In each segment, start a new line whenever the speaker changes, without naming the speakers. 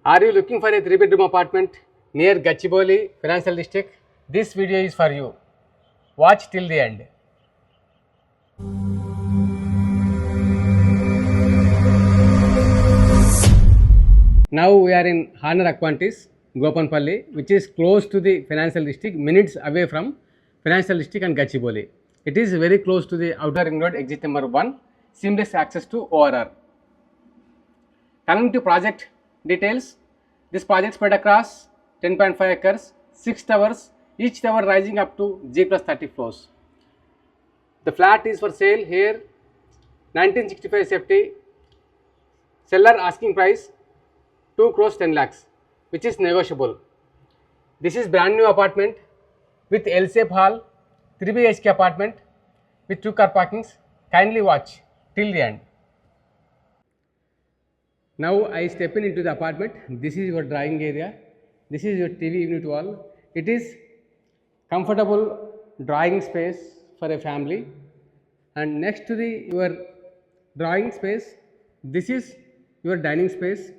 Are you looking for a 3-bedroom apartment near Gachibowli Financial District? This video is for you. Watch till the end. Now we are in Honer Aquantis, Gopanpally, which is close to the Financial District, minutes away from Financial District and Gachibowli. It is very close to the outer ring road, exit number 1, seamless access to ORR. Coming to project details, this project spread across 10.5 acres, 6 towers, each tower rising up to G+30 floors. The flat is for sale here, 1965 safety, seller asking price 2 crores 10 lakhs, which is negotiable. This is brand new apartment with L-shaped hall, 3 BHK apartment with 2 car parkings. Kindly watch till the end. Now I step into the apartment. This is your drawing area. This is your TV unit wall. It is comfortable drawing space for a family. And next to your drawing space, this is your dining space.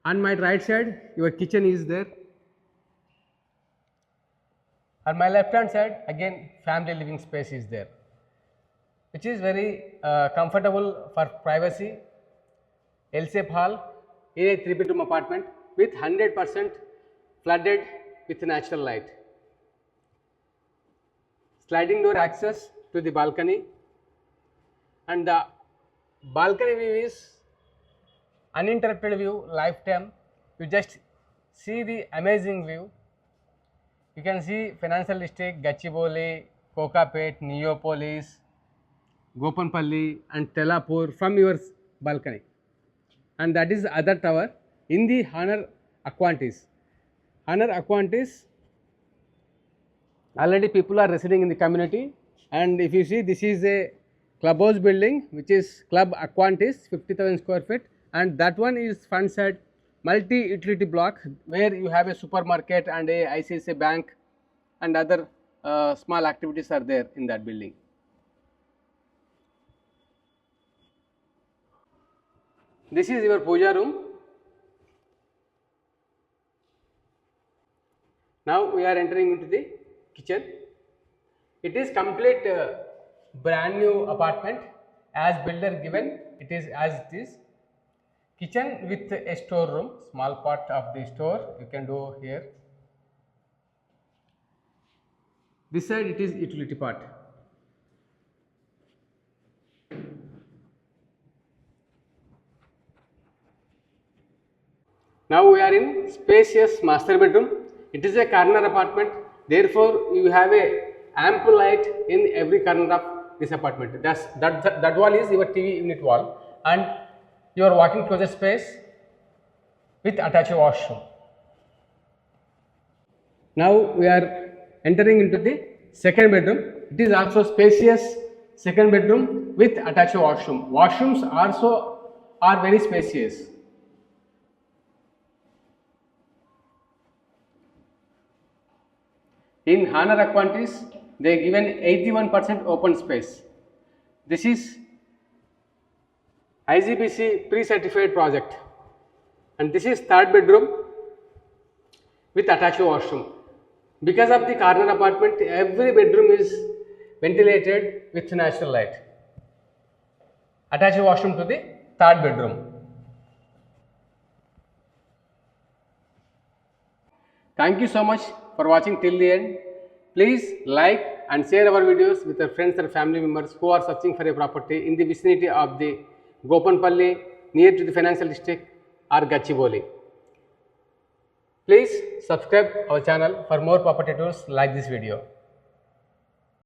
On my right side, your kitchen is there. On my left hand side, again family living space is there, which is very comfortable for privacy. L-shaped hall in a 3-bedroom apartment with 100% flooded with natural light. Sliding door access to the balcony, and the balcony view is uninterrupted view, lifetime. You just see the amazing view. You can see Financial District, Gachibowli, Kokapet, Neopolis, Gopanpally and Tellapur from your balcony. And that is the other tower in the Honer Aquantis. Honer Aquantis, already people are residing in the community, and if you see, this is a clubhouse building which is Club Aquantis, 50,000 square feet, and that one is front side multi-utility block where you have a supermarket and a ICICI bank and other small activities are there in that building. This is your puja room. Now we are entering into the kitchen. It is complete brand new apartment as builder given. It is as it is. Kitchen with a store room, small part of the store you can do here. This side it is utility part. Now we are in spacious master bedroom. It is a corner apartment, therefore you have a ample light in every corner of this apartment. That wall is your TV unit wall and your walk-in closet space with attached washroom. Now we are entering into the second bedroom. It is also spacious second bedroom with attached washroom. Washrooms also are very spacious. In Honer Aquantis, they given 81% open space. This is IGBC pre-certified project, and this is third bedroom with attached washroom. Because of the corner apartment, every bedroom is ventilated with natural light. Attached washroom to the third bedroom. Thank you so much for watching till the end. Please like and share our videos with your friends and family members who are searching for a property in the vicinity of the Gopanpally, near to the Financial District or Gachibowli. Please subscribe our channel for more property tours like this video.